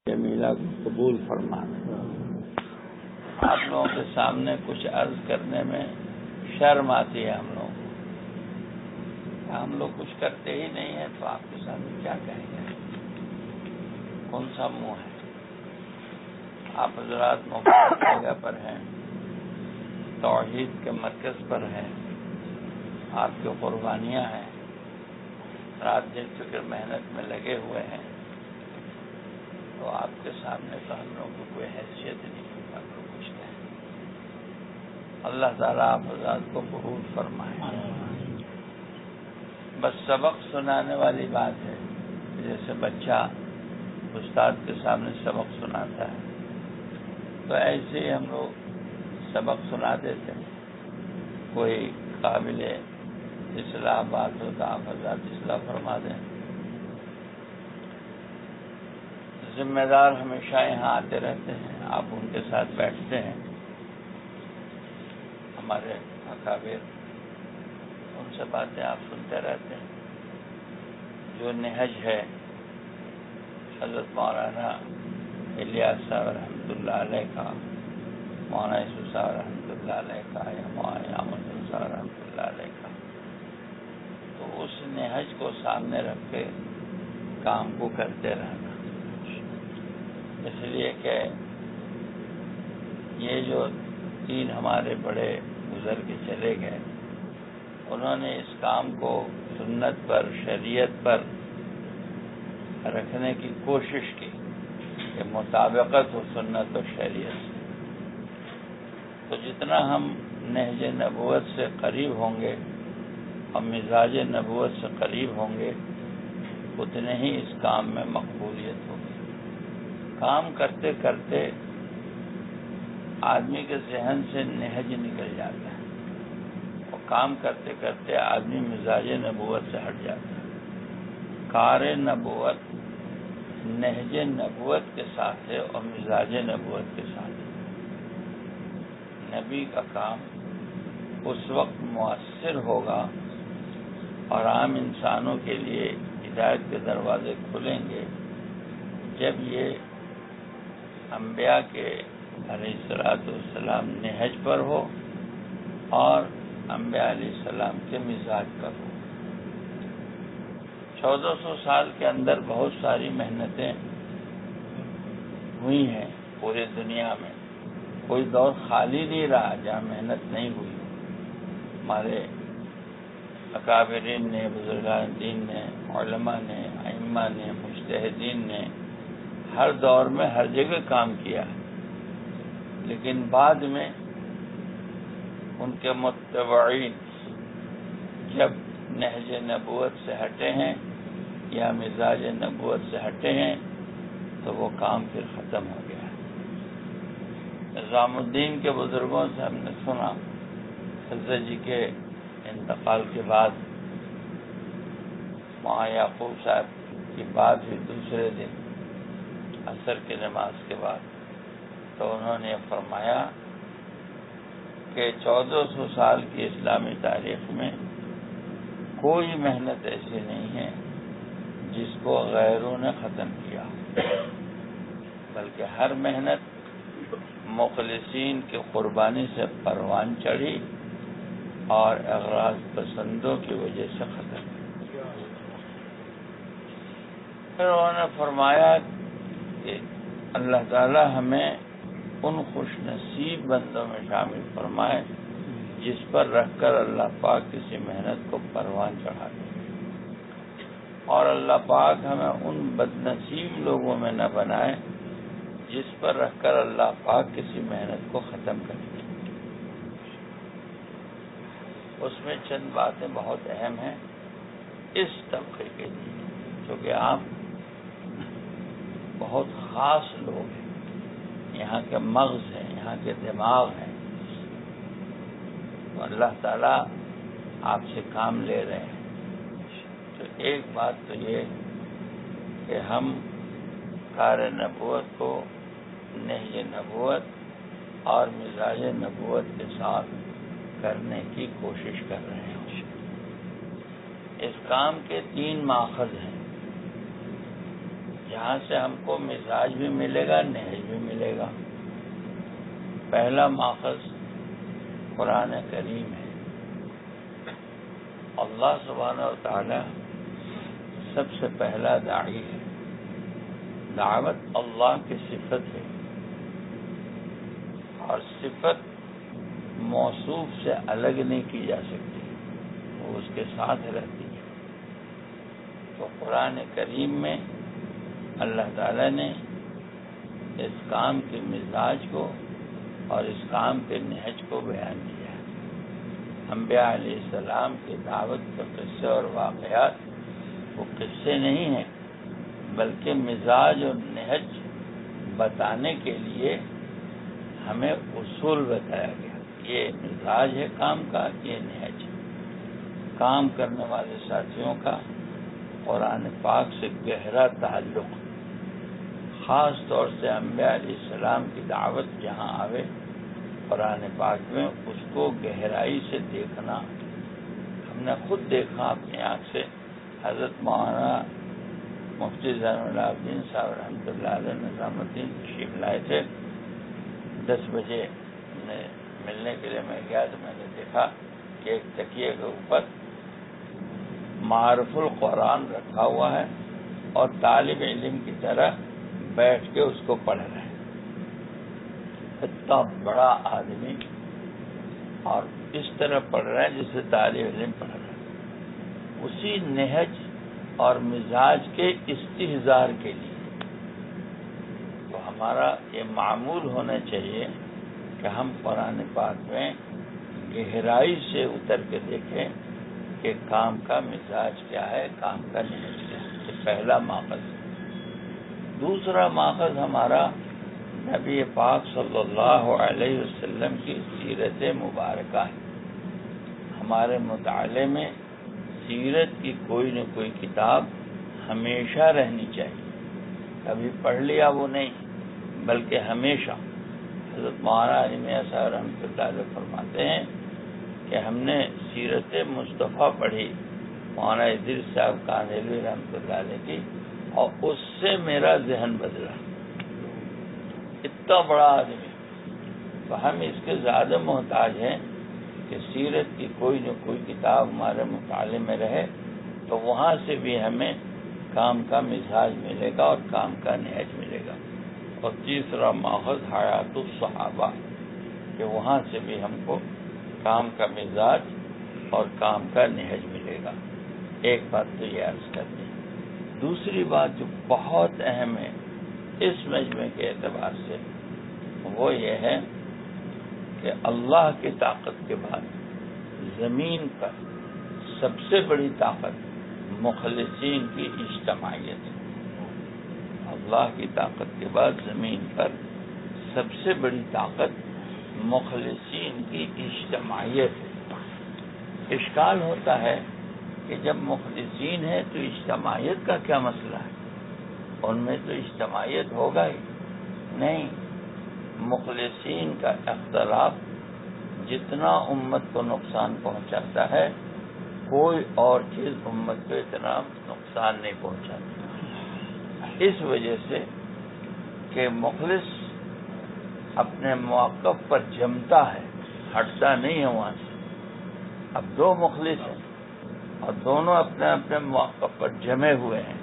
جمیلہ کو قبول فرمانا۔ آپ لوگوں کے سامنے کچھ عرض کرنے میں شرم آتی ہے ہم لوگوں کو، ہم لوگ کچھ کرتے ہی نہیں ہیں تو آپ کے سامنے کیا کہیں گے؟ کون سا منہ ہے؟ آپ حضرات مختلف جگہ پر ہیں، توحید کے مرکز پر ہیں، آپ کی قربانیاں ہیں، رات دن فکر محنت میں لگے ہوئے ہیں، تو آپ کے سامنے تو ہم لوگوں کو کوئی حیثیت نہیں ہے آپ کو کچھ کہیں۔ اللہ تعالیٰ آپ حضرات کو قبول فرمائے۔ بس سبق سنانے والی بات ہے، جیسے بچہ استاد کے سامنے سبق سناتا ہے تو ایسے ہی ہم لوگ سبق سنا دیتے ہیں۔ کوئی قابل اصلاح بات ہو تو آپ حضرات اصلاح فرما دیں۔ ذمہ دار ہمیشہ یہاں آتے رہتے ہیں، آپ ان کے ساتھ بیٹھتے ہیں، ہمارے اکابر، ان سے باتیں آپ سنتے رہتے ہیں۔ جو نہج ہے حضرت مولانا الیاس صاحب رحمۃ اللہ علیہ کا، مولانا یوسف صاحب رحمۃ اللہ علیہ کا، یا مولانا احمد صاحب رحمۃ اللہ علیہ کا، تو اس نہج کو سامنے رکھ کے کام کو کرتے رہنا، اس لیے کہ یہ جو تین ہمارے بڑے بزرگ چلے گئے، انہوں نے اس کام کو سنت پر، شریعت پر رکھنے کی کوشش کی کہ مطابقت ہو سنت و شریعت سے۔ تو جتنا ہم نہج نبوت سے قریب ہوں گے اور مزاج نبوت سے قریب ہوں گے، اتنے ہی اس کام میں مقبولیت ہوگی۔ کام کرتے کرتے آدمی کے ذہن سے نہج نکل جاتا ہے، اور کام کرتے کرتے آدمی مزاج نبوت سے ہٹ جاتا ہے۔ کار نبوت نہج نبوت کے ساتھ ہے اور مزاج نبوت کے ساتھ ہے۔ نبی کا کام اس وقت مؤثر ہوگا اور عام انسانوں کے لیے ہدایت کے دروازے کھلیں گے جب یہ انبیاء کے علیہ الصلوۃ والسلام نہج پر ہو اور انبیاء علیہ السلام کے مزاج پر ہو۔ 1400 سال کے اندر بہت ساری محنتیں ہوئی ہیں پوری دنیا میں، کوئی دور خالی نہیں رہا جہاں محنت نہیں ہوئی۔ ہمارے اکابرین نے، بزرگان دین نے، علماء نے، ائمہ نے، مجتہدین نے ہر دور میں ہر جگہ کام کیا، لیکن بعد میں ان کے متبعین جب نہج نبوت سے ہٹے ہیں یا مزاج نبوت سے ہٹے ہیں تو وہ کام پھر ختم ہو گیا۔ نظام الدین کے بزرگوں سے ہم نے سنا، حضرت جی کے انتقال کے بعد وہاں یعقوب صاحب کی بات ہوئی دوسرے دن عصر کی نماز کے بعد، تو انہوں نے فرمایا کہ 1400 سال کی اسلامی تاریخ میں کوئی محنت ایسی نہیں ہے جس کو غیروں نے ختم کیا، بلکہ ہر محنت مخلصین کی قربانی سے پروان چڑھی اور اغراض پسندوں کی وجہ سے ختم ہوئی۔ پھر انہوں نے فرمایا کہ اللہ تعالی ہمیں ان خوش نصیب بندوں میں شامل فرمائے جس پر رکھ کر اللہ پاک کسی محنت کو پروان چڑھا دے، اور اللہ پاک ہمیں ان بد نصیب لوگوں میں نہ بنائے جس پر رکھ کر اللہ پاک کسی محنت کو ختم کر دے۔ اس میں چند باتیں بہت اہم ہیں اس طبقے کے لیے، کیونکہ آپ بہت خاص لوگ ہیں، یہاں کے مغز ہیں، یہاں کے دماغ ہیں، تو اللہ تعالیٰ آپ سے کام لے رہے ہیں۔ تو ایک بات تو یہ کہ ہم کار نبوت کو نہج نبوت اور مزاج نبوت کے ساتھ کرنے کی کوشش کر رہے ہیں۔ اس کام کے 3 ماخذ ہیں۔ یہاں سے ہم کو مزاج بھی ملے گا، نہج بھی ملے گا۔ پہلا ماخذ قرآن کریم ہے۔ اللہ سبحانہ و تعالی سب سے پہلا داعی ہے۔ دعوت اللہ کی صفت ہے، اور صفت موصوف سے الگ نہیں کی جا سکتی، وہ اس کے ساتھ رہتی ہے۔ تو قرآن کریم میں اللہ تعالی نے اس کام کے مزاج کو اور اس کام کے نہج کو بیان کیا ہے۔ انبیاء علیہ السلام کی دعوت کے قصے اور واقعات وہ قصے نہیں ہیں، بلکہ مزاج اور نہج بتانے کے لیے ہمیں اصول بتایا گیا۔ یہ مزاج ہے کام کا، یہ نہج۔ کام کرنے والے ساتھیوں کا قرآن پاک سے گہرا تعلق، خاص طور سے انبیاء علیہ السلام کی دعوت جہاں آوے قرآن پاک میں، اس کو گہرائی سے دیکھنا۔ ہم نے خود دیکھا اپنی آنکھ سے۔ حضرت مولانا مفتی زین العابدین صاحب رحمۃ اللہ علیہ نظام الدین تشریف لائے تھے۔ 10 بجے ملنے کے لیے میں گیا تو میں نے دیکھا کہ ایک تکیے کے اوپر معارف القرآن رکھا ہوا ہے اور طالب علم کی طرح بیٹھ کے اس کو پڑھ رہے ہیں۔ اتنا بڑا آدمی اور اس طرح پڑھ رہے ہیں جسے طالب علم پڑھ رہے ہیں، اسی نہج اور مزاج کے استحضار کے لیے۔ تو ہمارا یہ معمول ہونا چاہیے کہ ہم قرآن پاک میں گہرائی سے اتر کے دیکھیں کہ کام کا مزاج کیا ہے، کام کا نہج کیا ہے۔ یہ پہلا ماخذ ہے۔ دوسرا ماخذ ہمارا نبی پاک صلی اللہ علیہ وسلم کی سیرت مبارکہ ہے۔ ہمارے مطالعے میں سیرت کی کوئی نہ کوئی کتاب ہمیشہ رہنی چاہیے۔ کبھی پڑھ لیا وہ نہیں، بلکہ ہمیشہ۔ حضرت مولانا علی میاں صاحب رحمۃ اللہ علیہ فرماتے ہیں کہ ہم نے سیرت مصطفیٰ پڑھی مولانا ادریس صاحب کاندھلوی رحمۃ اللہ علیہ کی، اور اس سے میرا ذہن بدلا۔ اتنا بڑا آدمی، تو ہم اس کے زیادہ محتاج ہیں کہ سیرت کی کوئی نہ کوئی کتاب ہمارے مطالعے میں رہے، تو وہاں سے بھی ہمیں کام کا مزاج ملے گا اور کام کا نہج ملے گا۔ اور تیسرا ماخذ حیات الصحابہ، کہ وہاں سے بھی ہم کو کام کا مزاج اور کام کا نہج ملے گا۔ ایک بات تو یہ عرض کر دیں۔ دوسری بات جو بہت اہم ہے اس مجمع کے اعتبار سے، وہ یہ ہے کہ اللہ کی طاقت کے بعد زمین پر سب سے بڑی طاقت مخلصین کی اجتماعیت ہے۔ اللہ کی طاقت کے بعد زمین پر سب سے بڑی طاقت مخلصین کی اجتماعیت ہے۔ اشکال ہوتا ہے کہ جب مخلصین ہے تو اجتماعیت کا کیا مسئلہ ہے؟ ان میں تو اجتماعیت ہوگا ہی نہیں۔ مخلصین کا اختلاف جتنا امت کو نقصان پہنچاتا ہے، کوئی اور چیز امت کو اتنا نقصان نہیں پہنچاتی۔ اس وجہ سے کہ مخلص اپنے موقف پر جمتا ہے، ہٹتا نہیں ہے وہاں سے۔ اب دو مخلص ہیں اور دونوں اپنے اپنے موقف پر جمے ہوئے ہیں،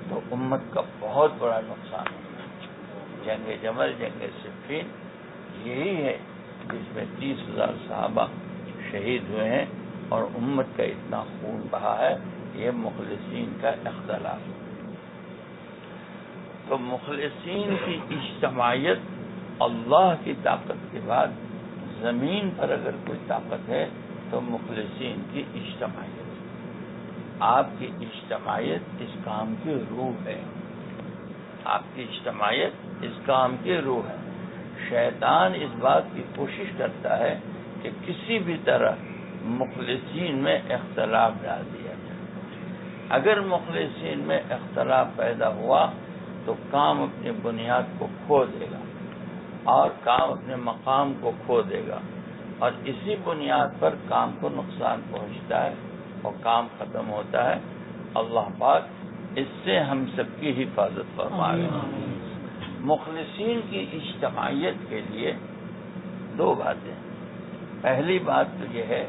تو امت کا بہت بڑا نقصان ہوگا۔ جنگ جمل، جنگ صفین یہی ہے جس میں 30,000 صحابہ شہید ہوئے ہیں اور امت کا اتنا خون بہا ہے۔ یہ مخلصین کا اختلاف۔ تو مخلصین کی اجتماعیت اللہ کی طاقت کے بعد زمین پر اگر کوئی طاقت ہے تو مخلصین کی اجتماعیت۔ آپ کی اجتماعیت اس کام کی روح ہے۔ آپ کی اجتماعیت اس کام کی روح ہے۔ شیطان اس بات کی کوشش کرتا ہے کہ کسی بھی طرح مخلصین میں اختلاف ڈال دیا جائے۔ اگر مخلصین میں اختلاف پیدا ہوا تو کام اپنی بنیاد کو کھو دے گا اور کام اپنے مقام کو کھو دے گا، اور اسی بنیاد پر کام کو نقصان پہنچتا ہے اور کام ختم ہوتا ہے۔ اللہ پاک اس سے ہم سب کی حفاظت فرمائے. مخلصین کی اجتماعیت کے لیے دو باتیں. پہلی بات تو یہ ہے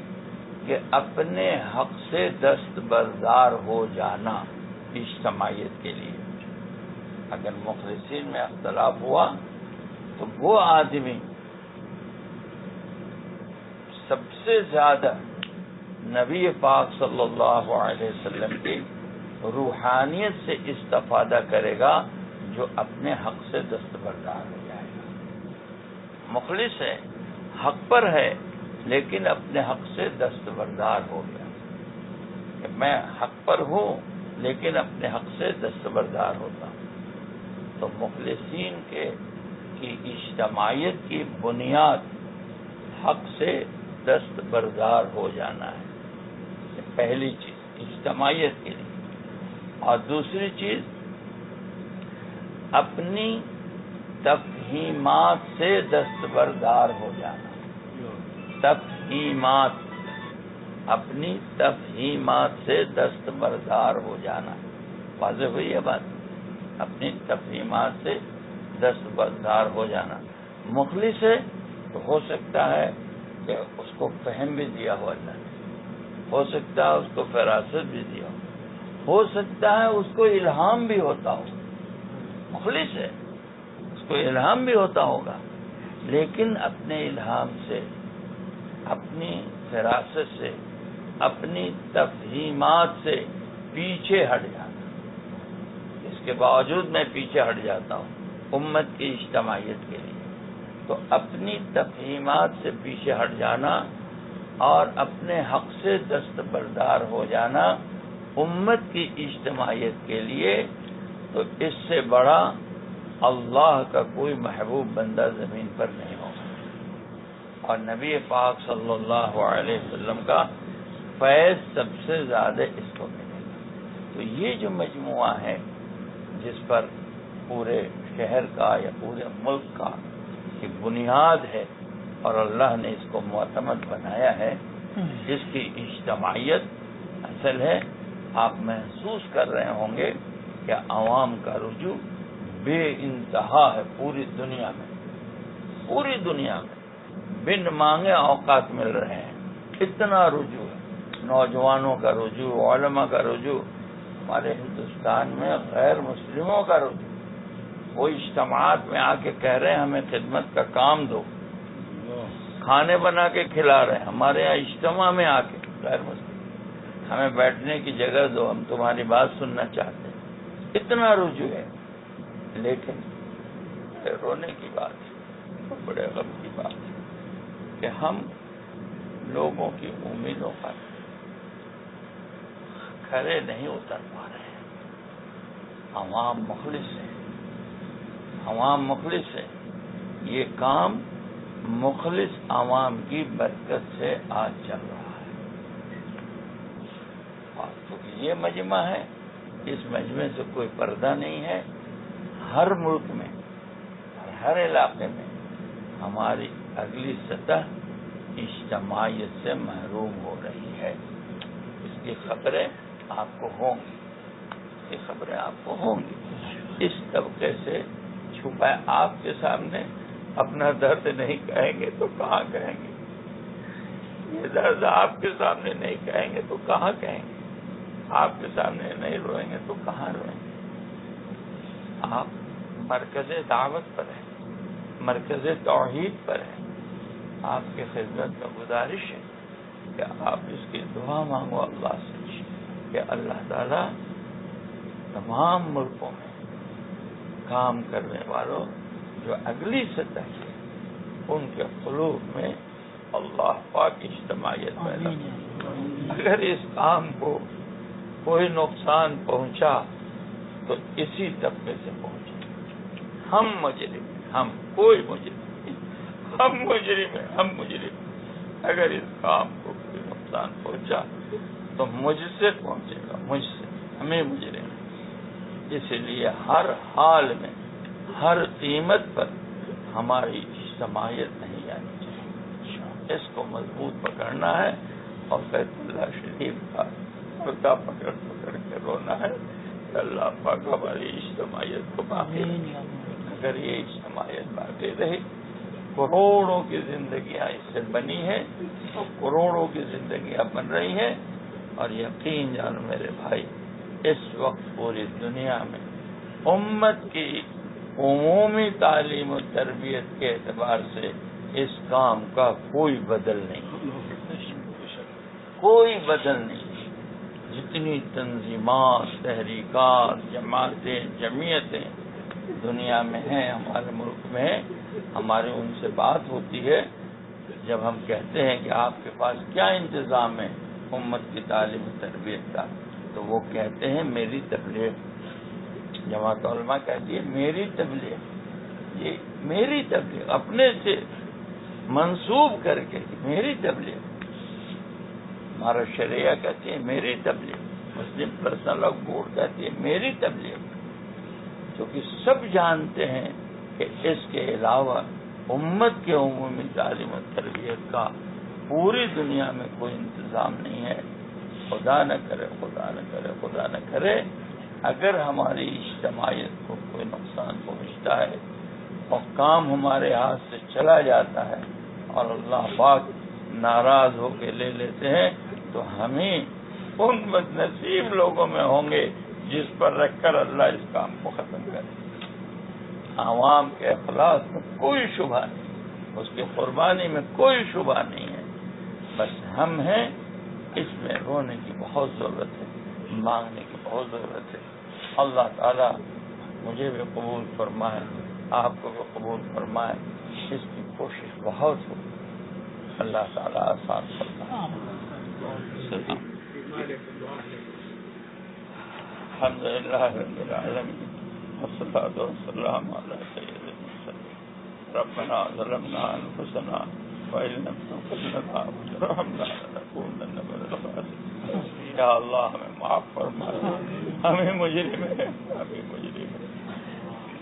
کہ اپنے حق سے دستبردار ہو جانا اجتماعیت کے لیے. اگر مخلصین میں اختلاف ہوا تو وہ آدمی سب سے زیادہ نبی پاک صلی اللہ علیہ وسلم کی روحانیت سے استفادہ کرے گا جو اپنے حق سے دستبردار ہو جائے گا. مخلص ہے، حق پر ہے، لیکن اپنے حق سے دستبردار ہو گیا کہ میں حق پر ہوں لیکن اپنے حق سے دستبردار ہوتا ہوں. تو مخلصین کی اجتماعیت کی بنیاد حق سے دستبردار ہو جانا ہے. پہلی چیز اجتماعیت کے لیے. اور دوسری چیز اپنی تفہیمات سے دستبردار ہو جانا. تفہیمات، اپنی تفہیمات سے دستبردار ہو جانا. واضح ہوئی ہے بات؟ اپنی تفہیمات سے دستبردار ہو جانا. مخلص ہے تو ہو سکتا ہے کہ اس کو فہم بھی دیا ہو اللہ نے، ہو سکتا ہے اس کو فراست بھی دیا ہو سکتا ہے اس کو الہام بھی ہوتا ہو. مخلص ہے، اس کو الہام بھی ہوتا ہوگا، لیکن اپنے الہام سے، اپنی فراست سے، اپنی تفہیمات سے پیچھے ہٹ جانا. اس کے باوجود میں پیچھے ہٹ جاتا ہوں امت کی اجتماعیت کے لیے. تو اپنی تفہیمات سے پیچھے ہٹ جانا اور اپنے حق سے دستبردار ہو جانا امت کی اجتماعیت کے لیے، تو اس سے بڑا اللہ کا کوئی محبوب بندہ زمین پر نہیں ہوگا. اور نبی پاک صلی اللہ علیہ وسلم کا فیض سب سے زیادہ اس کو ملے گا. تو یہ جو مجموعہ ہے جس پر پورے شہر کا یا پورے ملک کا کی بنیاد ہے اور اللہ نے اس کو معتمد بنایا ہے، جس کی اجتماعیت اصل ہے. آپ محسوس کر رہے ہوں گے کہ عوام کا رجوع بے انتہا ہے پوری دنیا میں. پوری دنیا میں بن مانگے اوقات مل رہے ہیں. اتنا رجوع ہے. نوجوانوں کا رجوع، علماء کا رجوع. ہمارے ہندوستان میں غیر مسلموں کا رجوع. وہ اجتماعات میں آ کے کہہ رہے ہیں ہمیں خدمت کا کام دو، کھانے بنا کے کھلا رہے ہیں. ہمارے یہاں اجتماع میں آ کے غیر مسلم ہمیں بیٹھنے کی جگہ دو، ہم تمہاری بات سننا چاہتے ہیں. اتنا رجوع ہے. لیکن رونے کی بات ہے، بڑے غم کی بات ہے کہ ہم لوگوں کی امیدوں پر کھرے نہیں اتر پا رہے ہیں. عوام مخلص ہے، عوام مخلص ہے. یہ کام مخلص عوام کی برکت سے آج چل رہا ہے. اور کیونکہ یہ مجمع ہے، اس مجمع سے کوئی پردہ نہیں ہے. ہر ملک میں، ہر علاقے میں ہماری اگلی سطح اجتماعیت سے محروم ہو رہی ہے. اس کی خبریں آپ کو ہوں گی، یہ خبریں آپ کو ہوں گی. اس طبقے سے چھپائے آپ کے سامنے اپنا درد نہیں کہیں گے تو کہاں کہیں گے؟ یہ درد آپ کے سامنے نہیں کہیں گے تو کہاں کہیں گے؟ آپ کے سامنے نہیں روئیں گے تو کہاں روئیں گے؟ آپ مرکز دعوت پر ہیں، مرکز توحید پر ہیں. آپ کی خدمت میں گزارش ہے کہ آپ اس کی دعا مانگو اللہ سے کہ اللہ تعالیٰ تمام ملکوں میں کام کرنے والوں جو اگلی سطح ہے ان کے قلوب میں اللہ پاک اجتماعیت پیدا کرے. اگر اس کام کو کوئی نقصان پہنچا تو اسی طبقے سے پہنچا. ہم مجرم، ہم کوئی مجرم نہیں، ہم مجرم ہیں، ہم مجرم. اگر اس کام کو کوئی نقصان پہنچا تو مجھ سے پہنچے گا، مجھ سے. ہمیں مجرم ہیں. اس لیے ہر حال میں، ہر قیمت پر ہماری اجتماعیت نہیں آنی چاہیے. اس کو مضبوط پکڑنا ہے اور بیت اللہ شریف کا پردہ پکڑ پکڑ کے رونا ہے اللہ پاک ہماری اجتماعیت کو باقی رکھے. اگر یہ اجتماعیت باقی رہی، کروڑوں کی زندگیاں اس سے بنی ہیں اور کروڑوں کی زندگیاں بن رہی ہیں. اور یقین جانو میرے بھائی، اس وقت پوری دنیا میں امت کی عمومی تعلیم و تربیت کے اعتبار سے اس کام کا کوئی بدل نہیں، کوئی بدل نہیں. جتنی تنظیمات، تحریکات، جماعتیں، جمعیتیں دنیا میں ہیں، ہمارے ملک میں ہیں، ہماری ان سے بات ہوتی ہے. جب ہم کہتے ہیں کہ آپ کے پاس کیا انتظام ہے امت کی تعلیم و تربیت کا، تو وہ کہتے ہیں میری تبلیغ. جماعت علماء کہتی ہے میری تبلیغ، یہ میری تبلیغ اپنے سے منسوب کر کے میری تبلیغ. ہمارا شریعہ کہتی ہے میری تبلیغ، مسلم پرسنل لاء بورڈ کہتی ہے میری تبلیغ. کیونکہ سب جانتے ہیں کہ اس کے علاوہ امت کے عمومی تعلیم و تربیت کا پوری دنیا میں کوئی انتظام نہیں ہے. خدا نہ کرے، خدا نہ کرے، خدا نہ کرے اگر ہماری اجتماعیت کو کوئی نقصان پہنچتا ہے اور کام ہمارے ہاتھ سے چلا جاتا ہے اور اللہ پاک ناراض ہو کے لے لیتے ہیں، تو ہمیں ان بد نصیب لوگوں میں ہوں گے جس پر رکھ کر اللہ اس کام کو ختم کرے. عوام کے اخلاص میں کوئی شبہ نہیں، اس کی قربانی میں کوئی شبہ نہیں ہے. بس ہم ہیں، اس میں رونے کی بہت ضرورت ہے، مانگنے کی بہت ضرورت ہے. اللہ تعالیٰ مجھے بھی قبول فرمائے، آپ کو بھی قبول فرمائے. اس کی کوشش بہت ہو، اللہ تعالیٰ آسان فرمائے. الحمد للہ رب العالمین والصلاة والسلام علی سید المرسلین. ربنا ظلمنا انفسنا وإن لم تغفر لنا وترحمنا لنكونن من الخاسرین. یا اللہ ہمیں معاف فرما، ہمیں مجرم ہیں،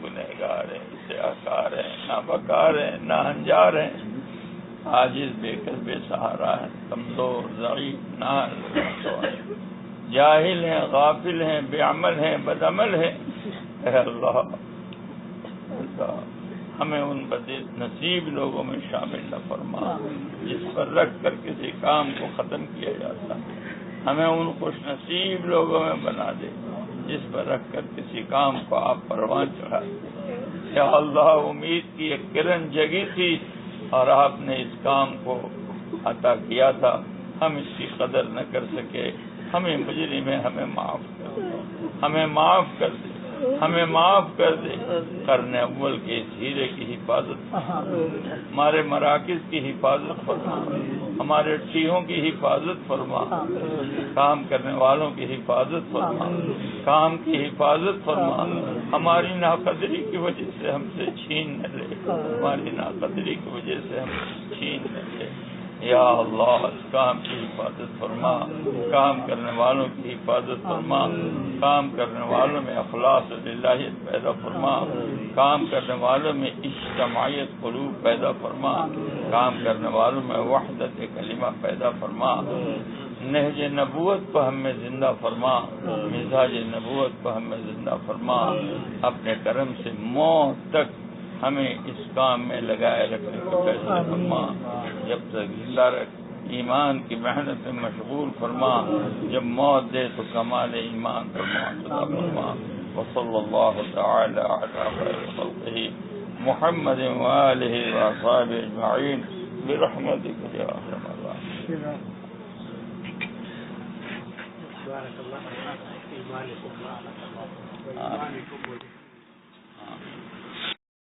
گنہگار ہیں، سیاہکار ہیں، نابکار ہیں، ناہنجار ہیں، عاجز، بے کس، بے سہارا ہیں، کمزور، ضعیف، نااہل، جاہل ہیں، غافل ہیں، بے عمل ہیں، بد عمل ہیں. اے اللہ ہمیں ان بد نصیب لوگوں میں شامل نہ فرما جس پر رکھ کر کسی کام کو ختم کیا جاتا. ہمیں ان خوش نصیب لوگوں میں بنا دے جس پر رکھ کر کسی کام کو آپ پروان چڑھا. یا اللہ امید کی ایک کرن جگی تھی اور آپ نے اس کام کو عطا کیا تھا، ہم اس کی قدر نہ کر سکے. ہمیں مجرم ہے، ہمیں معاف کر دے، ہمیں معاف کر دے، ہمیں معاف کر دے. قرن اول کے اس ہیرے کی حفاظت فرما، ہمارے مراکز کی حفاظت فرما، ہمارے ٹھیوں کی حفاظت فرما، کام کرنے والوں کی حفاظت فرما، کام کی حفاظت فرما. ہماری ناقدری کی وجہ سے ہم سے چھین نہ لے، ہماری ناقدری کی وجہ سے ہم سے چھین نہ لے. یا اللہ اس کام کی حفاظت فرما، کام کرنے والوں کی حفاظت فرما، کام کرنے والوں میں اخلاص و للہیت پیدا فرما، کام کرنے والوں میں اجتماعیت قلوب پیدا فرما، کام کرنے والوں میں وحدت کلمہ پیدا فرما. نہج نبوت کو ہم میں زندہ فرما، مزاج نبوت کو ہم میں زندہ فرما. اپنے کرم سے موت تک ہمیں اس کام میں لگائے رکھنے کو فیصلہ فرما. جب تک زندہ رکھ، ایمان کی محنت میں مشغول فرما. جب موت دے تو کمال ایمان پر معتدہ فرما. وصلی اللہ تعالی علی خیر خلقہ محمد وآلہ وصحبہ اجمعین برحمتک یا ارحم الراحمین. بارك الله فيكم وإيمانكم.